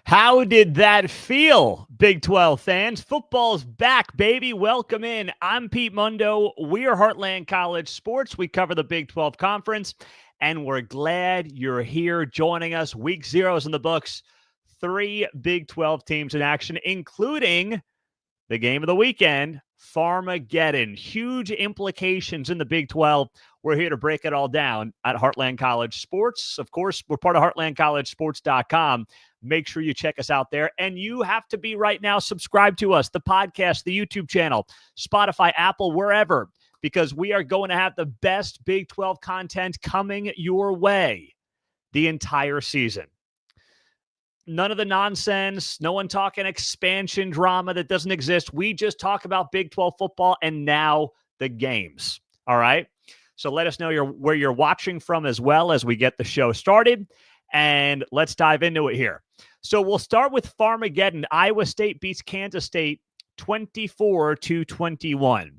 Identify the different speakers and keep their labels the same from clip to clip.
Speaker 1: How did that feel, Big 12 fans? Football's back, baby. Welcome in. I'm Pete Mundo. We are Heartland College Sports. We cover the Big 12 Conference, and we're glad you're here joining us. Week 0 is in the books. 3 Big 12 teams in action, including the game of the weekend, Farmageddon. Huge implications in the Big 12. We're here to break it all down at Heartland College Sports. Of course, we're part of heartlandcollegesports.com. Make sure you check us out there. And you have to be right now subscribed to us, the podcast, the YouTube channel, Spotify, Apple, wherever, because we are going to have the best Big 12 content coming your way the entire season. None of the nonsense, no one talking expansion drama that doesn't exist. We just talk about Big 12 football and now the games. All right? So let us know where you're watching from as well as we get the show started. And let's dive into it here. So we'll start with Farmageddon. Iowa State beats Kansas State 24-21.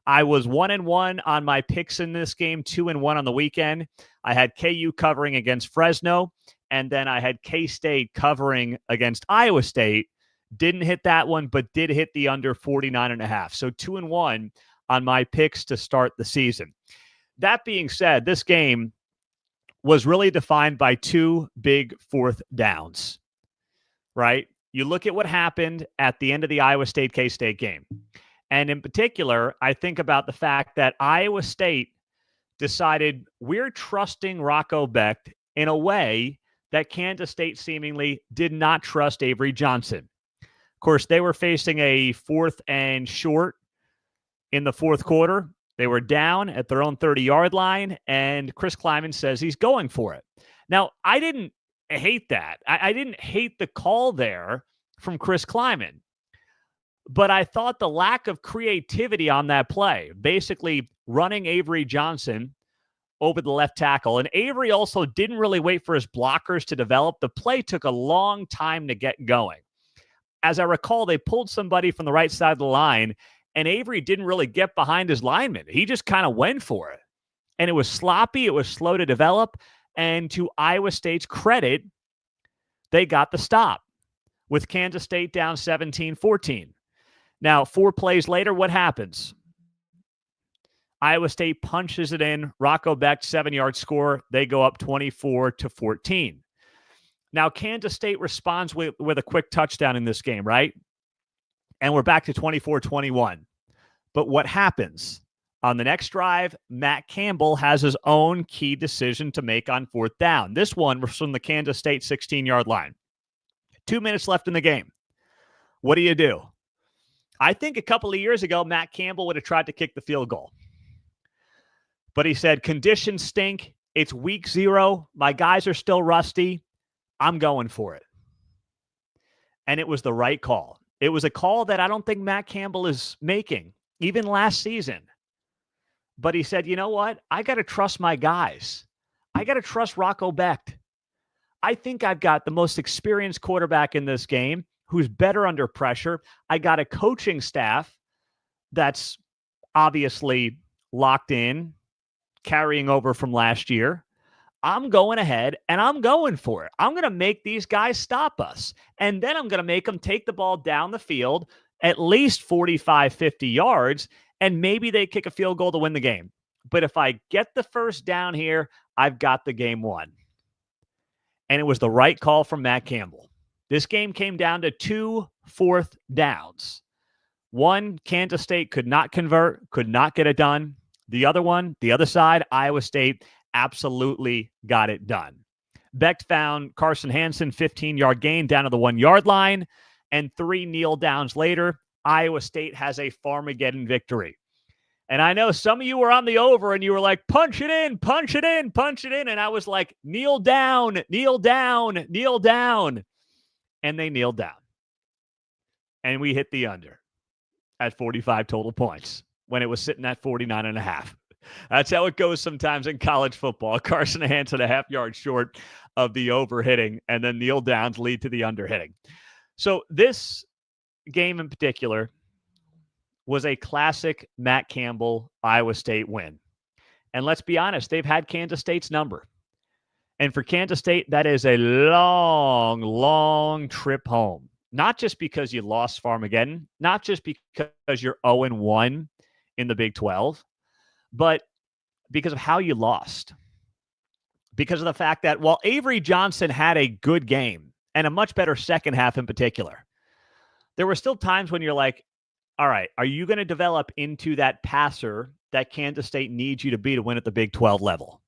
Speaker 1: I was 1-1 on my picks in this game, 2-1 on the weekend. I had KU covering against Fresno, and then I had K-State covering against Iowa State. Didn't hit that one, but did hit the under 49.5. So 2-1 on my picks to start the season. That being said, this game was really defined by 2 big fourth downs, right? You look at what happened at the end of the Iowa State K-State game. And in particular, I think about the fact that Iowa State decided we're trusting Rocco Becht in a way that Kansas State seemingly did not trust Avery Johnson. Of course, they were facing a 4th and short in the fourth quarter. They were down at their own 30-yard line, and Chris Kleiman says he's going for it. Now, I didn't hate that. I didn't hate the call there from Chris Kleiman, but I thought the lack of creativity on that play, basically running Avery Johnson over the left tackle, and Avery also didn't really wait for his blockers to develop. The play took a long time to get going. As I recall, they pulled somebody from the right side of the line, and Avery didn't really get behind his lineman. He just kind of went for it. And it was sloppy. It was slow to develop. And to Iowa State's credit, they got the stop with Kansas State down 17-14. Now, 4 plays later, what happens? Iowa State punches it in. Rocco Becht, 7-yard score. They go up 24-14. Now, Kansas State responds with a quick touchdown in this game, right? And we're back to 24-21. But what happens? On the next drive, Matt Campbell has his own key decision to make on 4th down. This one was from the Kansas State 16-yard line. 2 minutes left in the game. What do? I think a couple of years ago, Matt Campbell would have tried to kick the field goal. But he said, conditions stink. It's week 0. My guys are still rusty. I'm going for it. And it was the right call. It was a call that I don't think Matt Campbell is making, even last season. But he said, you know what? I got to trust my guys. I got to trust Rocco Becht. I think I've got the most experienced quarterback in this game who's better under pressure. I got a coaching staff that's obviously locked in, carrying over from last year. I'm going ahead, and I'm going for it. I'm going to make these guys stop us. And then I'm going to make them take the ball down the field at least 45, 50 yards, and maybe they kick a field goal to win the game. But if I get the first down here, I've got the game won. And it was the right call from Matt Campbell. This game came down to 2 fourth downs. One, Kansas State could not convert, could not get it done. The other one, the other side, Iowa State absolutely got it done. Becht found Carson Hansen, 15-yard gain down to the 1-yard line, and 3 kneel downs later, Iowa State has a Farmageddon victory. And I know some of you were on the over and you were like, punch it in, punch it in, punch it in. And I was like, kneel down, kneel down, kneel down. And they kneeled down. And we hit the under at 45 total points when it was sitting at 49.5. That's how it goes sometimes in college football. Carson Hansen a half-yard short of the over hitting, and then kneel downs lead to the under hitting. So this game in particular was a classic Matt Campbell Iowa State win. And let's be honest, they've had Kansas State's number. And for Kansas State, that is a long, long trip home. Not just because you lost Farmageddon, not just because you're 0-1 in the Big 12, but because of how you lost. Because of the fact that while Avery Johnson had a good game and a much better second half in particular, there were still times when you're like, all right, are you going to develop into that passer that Kansas State needs you to be to win at the Big 12 level?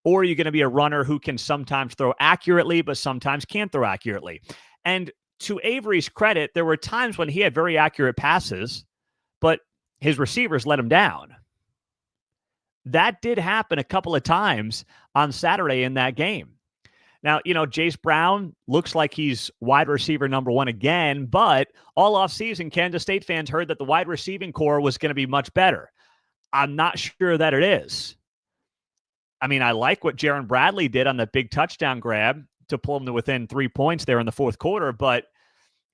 Speaker 1: Or are you going to be a runner who can sometimes throw accurately, but sometimes can't throw accurately? And to Avery's credit, there were times when he had very accurate passes, but his receivers let him down. That did happen a couple of times on Saturday in that game. Now, Jace Brown looks like he's wide receiver number one again, but all offseason, Kansas State fans heard that the wide receiving core was going to be much better. I'm not sure that it is. I mean, I like what Jaron Bradley did on the big touchdown grab to pull him to within 3 points there in the fourth quarter, but,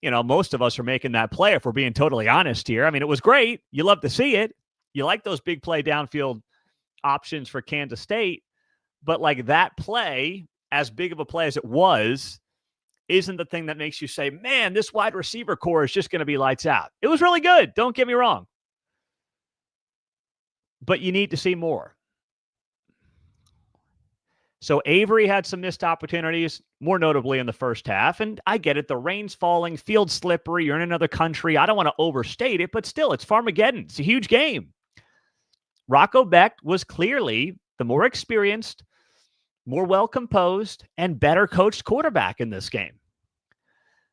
Speaker 1: most of us are making that play if we're being totally honest here. I mean, it was great. You love to see it. You like those big play downfield options for Kansas State, but like that play, as big of a play as it was, isn't the thing that makes you say, man, this wide receiver core is just going to be lights out. It was really good. Don't get me wrong. But you need to see more. So Avery had some missed opportunities, more notably in the first half. And I get it. The rain's falling, field slippery. You're in another country. I don't want to overstate it, but still, it's Farmageddon. It's a huge game. Rocco Becht was clearly the more experienced, more well-composed, and better coached quarterback in this game.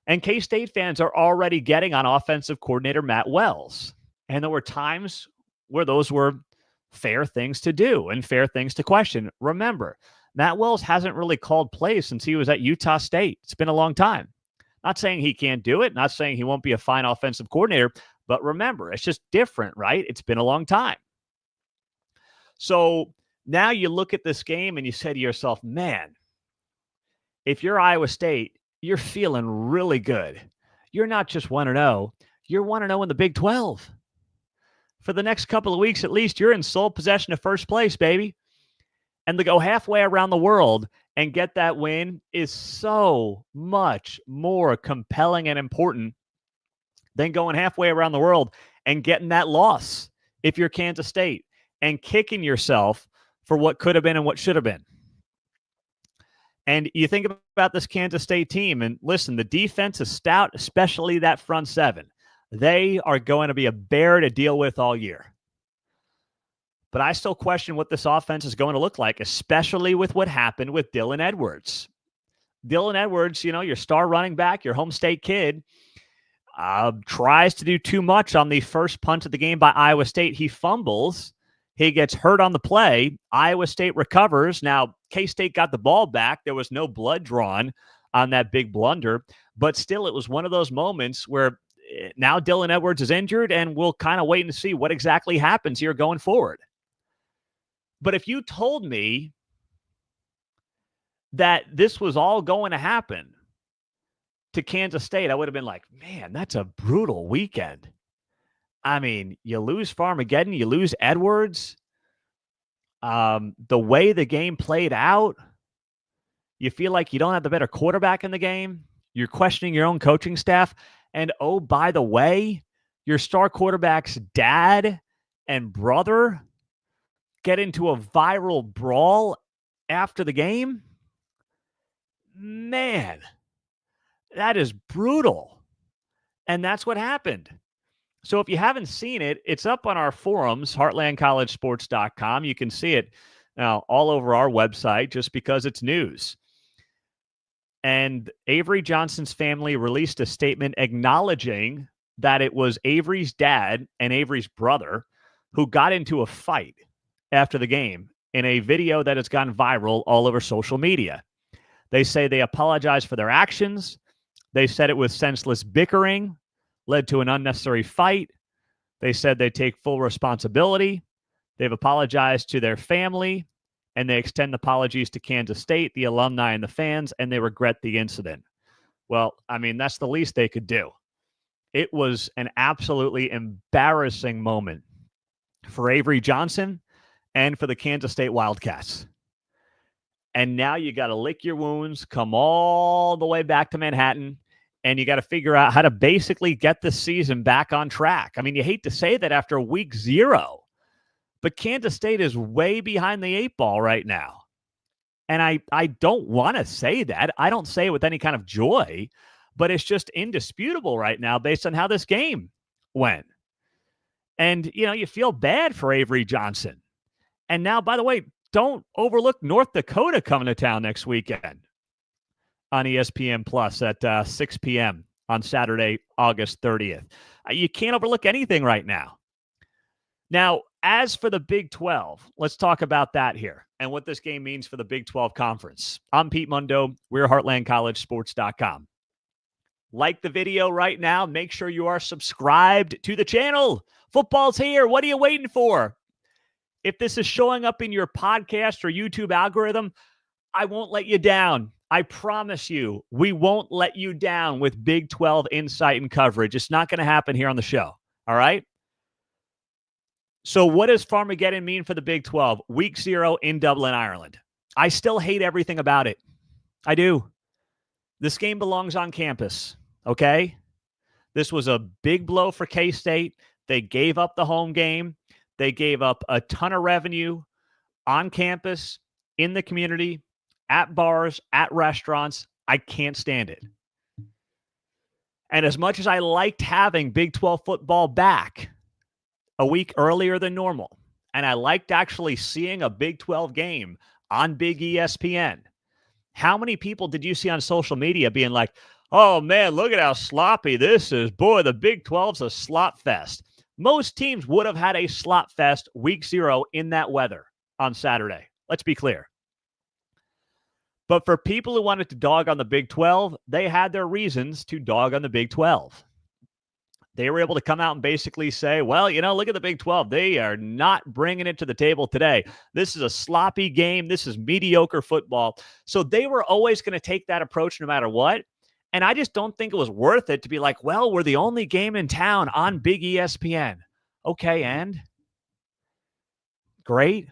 Speaker 1: And K-State fans are already getting on offensive coordinator Matt Wells. And there were times where those were fair things to do and fair things to question. Remember, Matt Wells hasn't really called plays since he was at Utah State. It's been a long time. Not saying he can't do it, not saying he won't be a fine offensive coordinator, but remember, it's just different, right? It's been a long time. So now you look at this game and you say to yourself, man, if you're Iowa State, you're feeling really good. You're not just 1-0, you're 1-0 in the Big 12. For the next couple of weeks at least, you're in sole possession of first place, baby. And to go halfway around the world and get that win is so much more compelling and important than going halfway around the world and getting that loss if you're Kansas State and kicking yourself for what could have been and what should have been. And you think about this Kansas State team, and listen, the defense is stout, especially that front seven. They are going to be a bear to deal with all year. But I still question what this offense is going to look like, especially with what happened with Dylan Edwards. Dylan Edwards, your star running back, your home state kid, tries to do too much on the first punt of the game by Iowa State. He fumbles. He gets hurt on the play. Iowa State recovers. Now, K-State got the ball back. There was no blood drawn on that big blunder. But still, it was one of those moments where now Dylan Edwards is injured, and we'll kind of wait and see what exactly happens here going forward. But if you told me that this was all going to happen to Kansas State, I would have been like, man, that's a brutal weekend. I mean, you lose Farmageddon, you lose Edwards. The way the game played out, you feel like you don't have the better quarterback in the game. You're questioning your own coaching staff. And oh, by the way, your star quarterback's dad and brother get into a viral brawl after the game. Man, that is brutal. And that's what happened. So if you haven't seen it, it's up on our forums, heartlandcollegesports.com. You can see it all over our website just because it's news. And Avery Johnson's family released a statement acknowledging that it was Avery's dad and Avery's brother who got into a fight after the game in a video that has gone viral all over social media. They say they apologize for their actions. They said it was senseless bickering, led to an unnecessary fight. They said they take full responsibility. They've apologized to their family, and they extend apologies to Kansas State, the alumni, and the fans, and they regret the incident. Well, I mean, that's the least they could do. It was an absolutely embarrassing moment for Avery Johnson and for the Kansas State Wildcats. And now you got to lick your wounds, come all the way back to Manhattan, and you got to figure out how to basically get the season back on track. I mean, you hate to say that after week 0, but Kansas State is way behind the 8 ball right now. And I don't want to say that. I don't say it with any kind of joy, but it's just indisputable right now based on how this game went. And, you feel bad for Avery Johnson. And now, by the way, don't overlook North Dakota coming to town next weekend on ESPN Plus at 6 p.m. on Saturday, August 30th. You can't overlook anything right now. Now, as for the Big 12, let's talk about that here and what this game means for the Big 12 Conference. I'm Pete Mundo. We're HeartlandCollegeSports.com. Like the video right now. Make sure you are subscribed to the channel. Football's here. What are you waiting for? If this is showing up in your podcast or YouTube algorithm, I won't let you down. I promise you, we won't let you down with Big 12 insight and coverage. It's not going to happen here on the show. All right? So what does Farmageddon mean for the Big 12? Week 0 in Dublin, Ireland. I still hate everything about it. I do. This game belongs on campus, okay? This was a big blow for K-State. They gave up the home game. They gave up a ton of revenue on campus, in the community, at bars, at restaurants. I can't stand it. And as much as I liked having Big 12 football back a week earlier than normal, and I liked actually seeing a Big 12 game on Big ESPN, how many people did you see on social media being like, oh, man, look at how sloppy this is. Boy, the Big 12's a slop fest. Most teams would have had a slop fest week 0 in that weather on Saturday. Let's be clear. But for people who wanted to dog on the Big 12, they had their reasons to dog on the Big 12. They were able to come out and basically say, well, look at the Big 12. They are not bringing it to the table today. This is a sloppy game. This is mediocre football. So they were always going to take that approach no matter what. And I just don't think it was worth it to be like, well, we're the only game in town on Big ESPN. Okay, and? Great.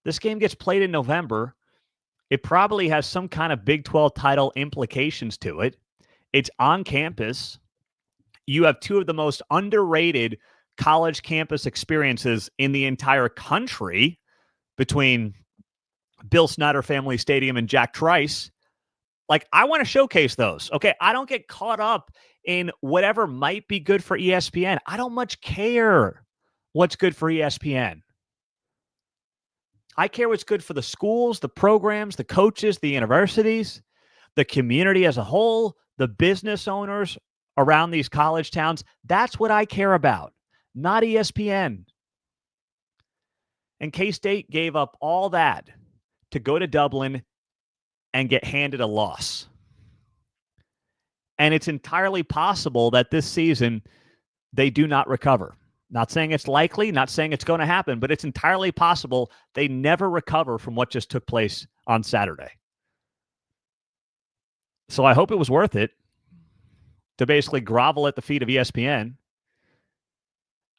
Speaker 1: This game gets played in November. It probably has some kind of Big 12 title implications to it. It's on campus. You have two of the most underrated college campus experiences in the entire country between Bill Snyder Family Stadium and Jack Trice. Like, I want to showcase those. Okay, I don't get caught up in whatever might be good for ESPN. I don't much care what's good for ESPN. I care what's good for the schools, the programs, the coaches, the universities, the community as a whole, the business owners around these college towns. That's what I care about, not ESPN. And K-State gave up all that to go to Dublin and get handed a loss. And it's entirely possible that this season they do not recover. Not saying it's likely, not saying it's going to happen, but it's entirely possible they never recover from what just took place on Saturday. So I hope it was worth it to basically grovel at the feet of ESPN.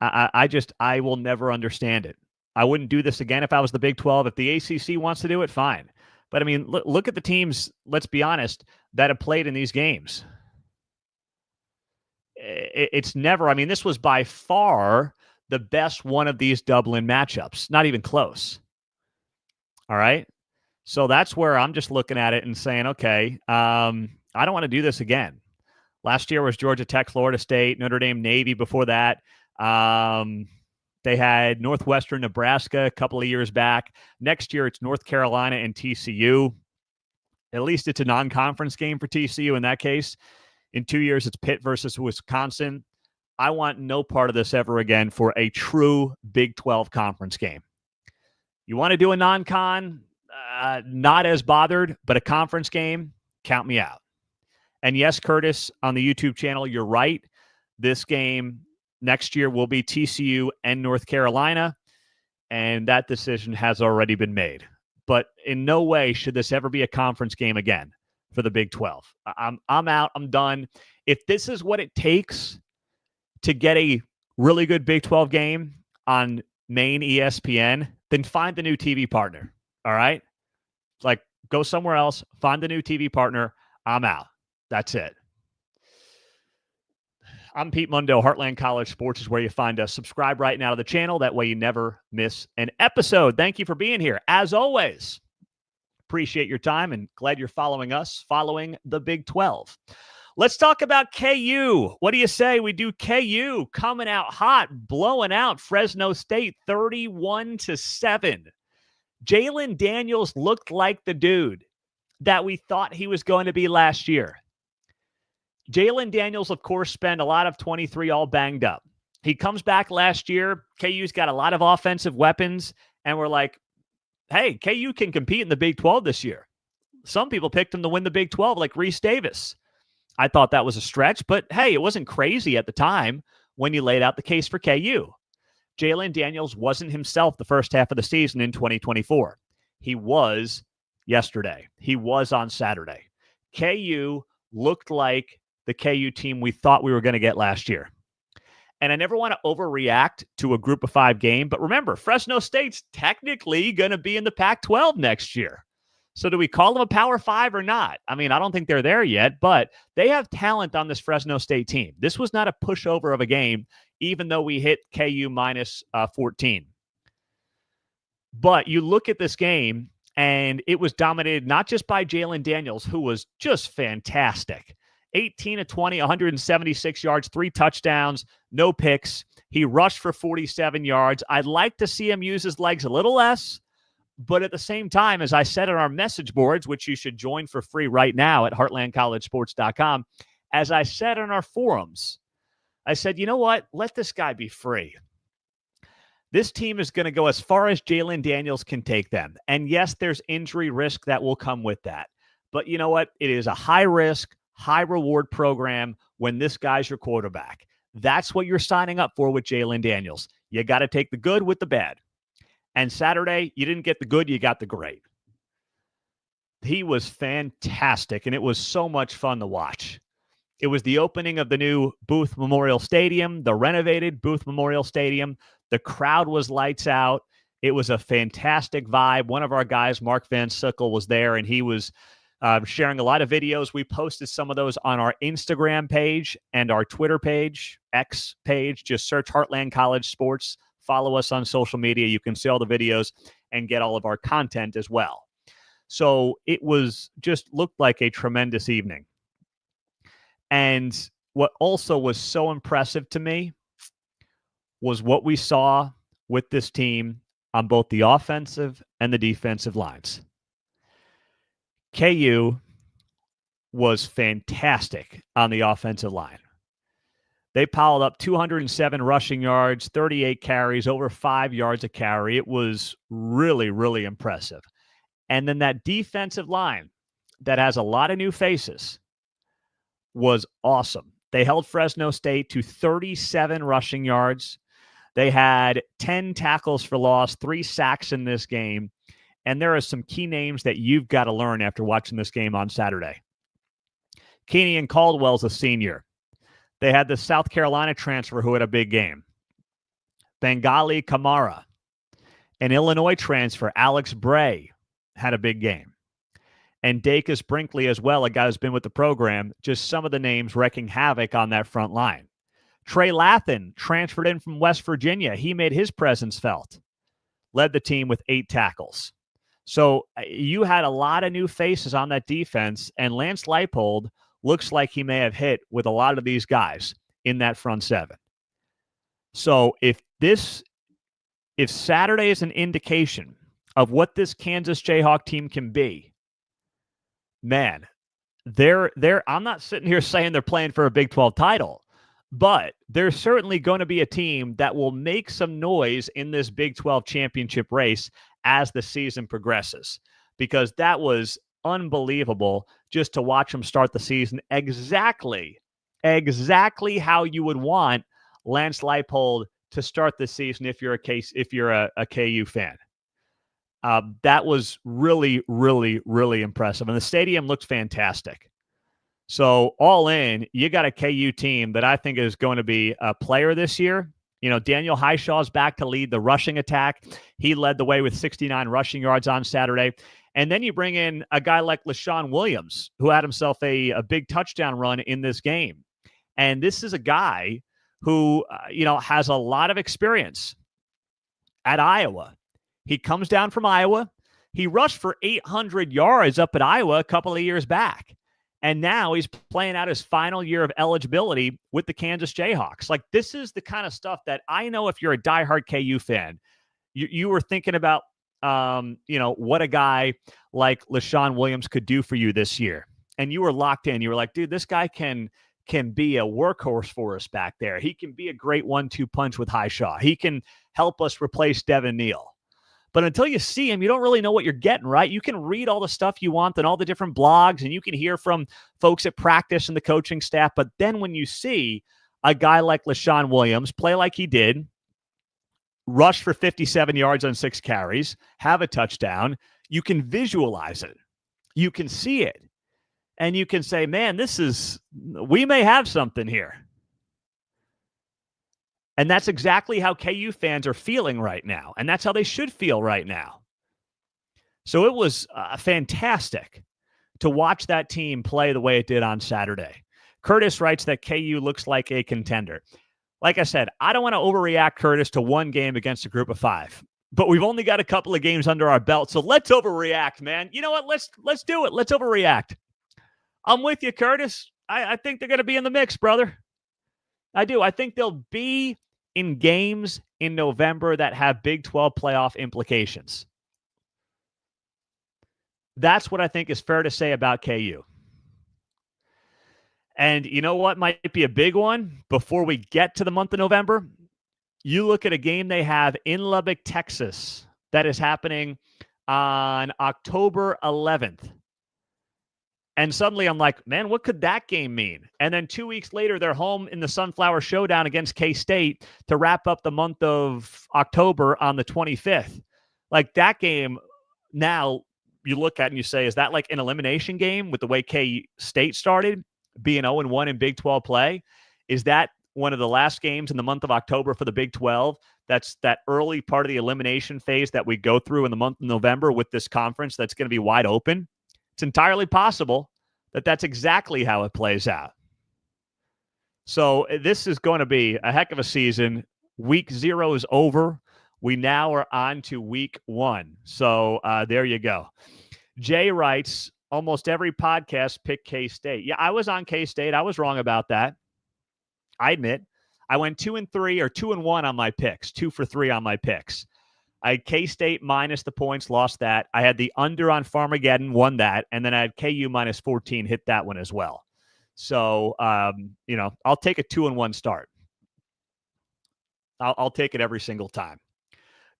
Speaker 1: I will never understand it. I wouldn't do this again if I was the Big 12. If the ACC wants to do it, fine. But, I mean, look at the teams, let's be honest, that have played in these games. It's never, I mean, this was by far the best one of these Dublin matchups. Not even close. All right? So that's where I'm just looking at it and saying, okay, I don't want to do this again. Last year was Georgia Tech, Florida State, Notre Dame, Navy before that. They had Northwestern, Nebraska a couple of years back. Next year, it's North Carolina and TCU. At least it's a non-conference game for TCU in that case. In 2 years, it's Pitt versus Wisconsin. I want no part of this ever again for a true Big 12 conference game. You want to do a non-con? Not as bothered, but a conference game, count me out. And yes, Curtis, on the YouTube channel, you're right. This game next year will be TCU and North Carolina, and that decision has already been made. But in no way should this ever be a conference game again for the Big 12. I'm out. I'm done. If this is what it takes to get a really good Big 12 game on main ESPN, then find the new TV partner, all right? Like, go somewhere else, find a new TV partner. I'm out. That's it. I'm Pete Mundo. Heartland College Sports is where you find us. Subscribe right now to the channel. That way you never miss an episode. Thank you for being here. As always, appreciate your time and glad you're following us, following the Big 12. Let's talk about KU. What do you say we do KU coming out hot, blowing out Fresno State 31-7. Jalen Daniels looked like the dude that we thought he was going to be last year. Jalen Daniels, of course, spent a lot of 23 all banged up. He comes back last year. KU's got a lot of offensive weapons, and we're like, hey, KU can compete in the Big 12 this year. Some people picked him to win the Big 12, like Reese Davis. I thought that was a stretch, but hey, it wasn't crazy at the time when you laid out the case for KU. Jalen Daniels wasn't himself the first half of the season in 2024. He was yesterday. He was on Saturday. KU looked like the KU team we thought we were going to get last year. And I never want to overreact to a Group of 5 game, but remember, Fresno State's technically going to be in the Pac-12 next year. So do we call them a Power 5 or not? I mean, I don't think they're there yet, but they have talent on this Fresno State team. This was not a pushover of a game, even though we hit KU minus 14. But you look at this game, and it was dominated not just by Jalen Daniels, who was just fantastic. 18 of 20, 176 yards, 3 touchdowns, no picks. He rushed for 47 yards. I'd like to see him use his legs a little less. But at the same time, as I said on our message boards, which you should join for free right now at heartlandcollegesports.com, as I said on our forums, I said, you know what? Let this guy be free. This team is going to go as far as Jalen Daniels can take them. And yes, there's injury risk that will come with that. But you know what? It is a high-risk, high-reward program when this guy's your quarterback. That's what you're signing up for with Jalen Daniels. You got to take the good with the bad. And Saturday, you didn't get the good, you got the great. He was fantastic, and it was so much fun to watch. It was the opening of the new Booth Memorial Stadium, the renovated Booth Memorial Stadium. The crowd was lights out. It was a fantastic vibe. One of our guys, Mark Van Sickle, was there, and he was sharing a lot of videos. We posted some of those on our Instagram page and our Twitter page, X page. Just search Heartland College Sports. Follow us on social media. You can see all the videos and get all of our content as well. So it was just looked like a tremendous evening. And what also was so impressive to me was what we saw with this team on both the offensive and the defensive lines. KU was fantastic on the offensive line. They piled up 207 rushing yards, 38 carries, over 5 yards a carry. It was really, really impressive. And then that defensive line that has a lot of new faces was awesome. They held Fresno State to 37 rushing yards. They had 10 tackles for loss, 3 sacks in this game. And there are some key names that you've got to learn after watching this game on Saturday. Keenan Caldwell's a senior. They had the South Carolina transfer who had a big game. Bengali Kamara. An Illinois transfer, Alex Bray, had a big game. And Dacus Brinkley as well, a guy who's been with the program. Just some of the names wrecking havoc on that front line. Trey Lathan transferred in from West Virginia. He made his presence felt. Led the team with 8 tackles. So you had a lot of new faces on that defense, and Lance Leipold looks like he may have hit with a lot of these guys in that front 7. So if Saturday is an indication of what this Kansas Jayhawk team can be, man, I'm not sitting here saying they're playing for a Big 12 title, but they're certainly going to be a team that will make some noise in this Big 12 championship race as the season progresses, because that was unbelievable just to watch them start the season exactly how you would want Lance Leipold to start the season if you're a KU fan. That was really, really, really impressive. And the stadium looks fantastic. So all in, you got a KU team that I think is going to be a player this year. You know, Daniel Highshaw's back to lead the rushing attack. He led the way with 69 rushing yards on Saturday. And then you bring in a guy like LaShawn Williams, who had himself a big touchdown run in this game. And this is a guy who, has a lot of experience at Iowa. He comes down from Iowa. He rushed for 800 yards up at Iowa a couple of years back. And now he's playing out his final year of eligibility with the Kansas Jayhawks. Like, this is the kind of stuff that I know if you're a diehard KU fan, you were thinking about, what a guy like LaShawn Williams could do for you this year. And you were locked in. You were like, dude, this guy can be a workhorse for us back there. He can be a great 1-2 punch with Highshaw. He can help us replace Devin Neal. But until you see him, you don't really know what you're getting, right? You can read all the stuff you want and all the different blogs, and you can hear from folks at practice and the coaching staff. But then when you see a guy like LaShawn Williams play like he did, rush for 57 yards on 6 carries, have a touchdown, you can visualize it. You can see it. And you can say, man, we may have something here. And that's exactly how KU fans are feeling right now. And that's how they should feel right now. So it was fantastic to watch that team play the way it did on Saturday. Curtis writes that KU looks like a contender. Like I said, I don't want to overreact, Curtis, to one game against a group of 5. But we've only got a couple of games under our belt, so let's overreact, man. You know what? Let's do it. Let's overreact. I'm with you, Curtis. I think they're going to be in the mix, brother. I do. I think they'll be in games in November that have Big 12 playoff implications. That's what I think is fair to say about KU. And you know what might be a big one before we get to the month of November? You look at a game they have in Lubbock, Texas, that is happening on October 11th. And suddenly I'm like, man, what could that game mean? And then 2 weeks later, they're home in the Sunflower Showdown against K-State to wrap up the month of October on the 25th. Like, that game, now you look at and you say, is that like an elimination game with the way K-State started, being 0-1 in Big 12 play? Is that one of the last games in the month of October for the Big 12? That's that early part of the elimination phase that we go through in the month of November with this conference that's going to be wide open. It's entirely possible that that's exactly how it plays out. So this is going to be a heck of a season. Week 0 is over. We now are on to week 1. So there you go. Jay writes, almost every podcast picked K-State. Yeah, I was on K-State. I was wrong about that. I admit. I went 2-3 or 2-1 on my picks, 2 for 3 on my picks. I had K-State minus the points, lost that. I had the under on Farmageddon, won that. And then I had KU minus 14, hit that one as well. So, I'll take a 2-1 start. I'll take it every single time.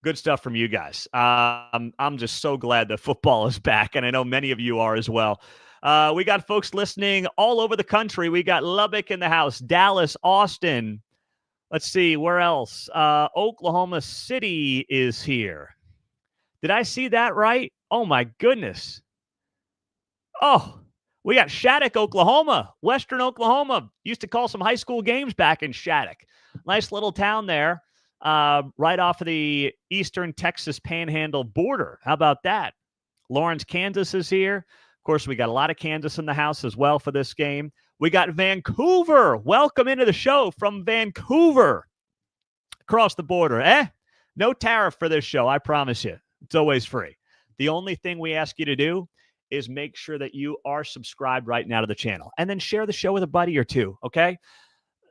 Speaker 1: Good stuff from you guys. I'm just so glad that football is back, and I know many of you are as well. We got folks listening all over the country. We got Lubbock in the house, Dallas, Austin. Let's see, where else? Oklahoma City is here. Did I see that right? Oh, my goodness. Oh, we got Shattuck, Oklahoma, Western Oklahoma. Used to call some high school games back in Shattuck. Nice little town there, right off of the eastern Texas Panhandle border. How about that? Lawrence, Kansas is here. Of course, we got a lot of Kansas in the house as well for this game. We got Vancouver. Welcome into the show from Vancouver. Across the border. No tariff for this show, I promise you. It's always free. The only thing we ask you to do is make sure that you are subscribed right now to the channel. And then share the show with a buddy or two, okay?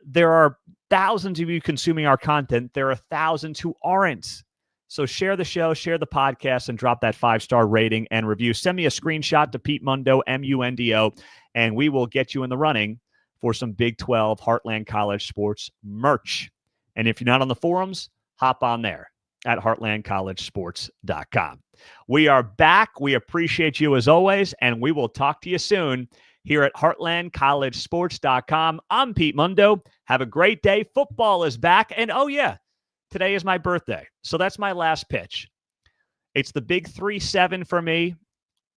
Speaker 1: There are thousands of you consuming our content. There are thousands who aren't. So share the show, share the podcast, and drop that 5-star rating and review. Send me a screenshot to Pete Mundo, Mundo, and we will get you in the running for some Big 12 Heartland College sports merch. And if you're not on the forums, hop on there at heartlandcollegesports.com. We are back. We appreciate you as always, and we will talk to you soon here at heartlandcollegesports.com. I'm Pete Mundo. Have a great day. Football is back. And oh, yeah, today is my birthday. So that's my last pitch. It's the big 3-7 for me.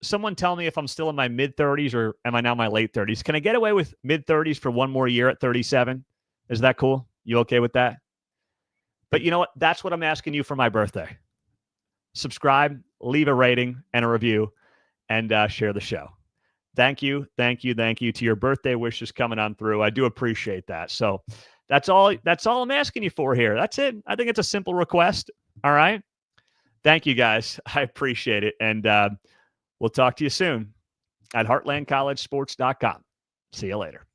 Speaker 1: Someone tell me if I'm still in my mid-30s or am I now in my late 30s? Can I get away with mid-30s for one more year at 37? Is that cool? You okay with that? But you know what? That's what I'm asking you for my birthday. Subscribe, leave a rating and a review, and share the show. Thank you to your birthday wishes coming on through. I do appreciate that. So that's all I'm asking you for here. That's it. I think it's a simple request. All right. Thank you, guys. I appreciate it. And we'll talk to you soon at heartlandcollegesports.com. See you later.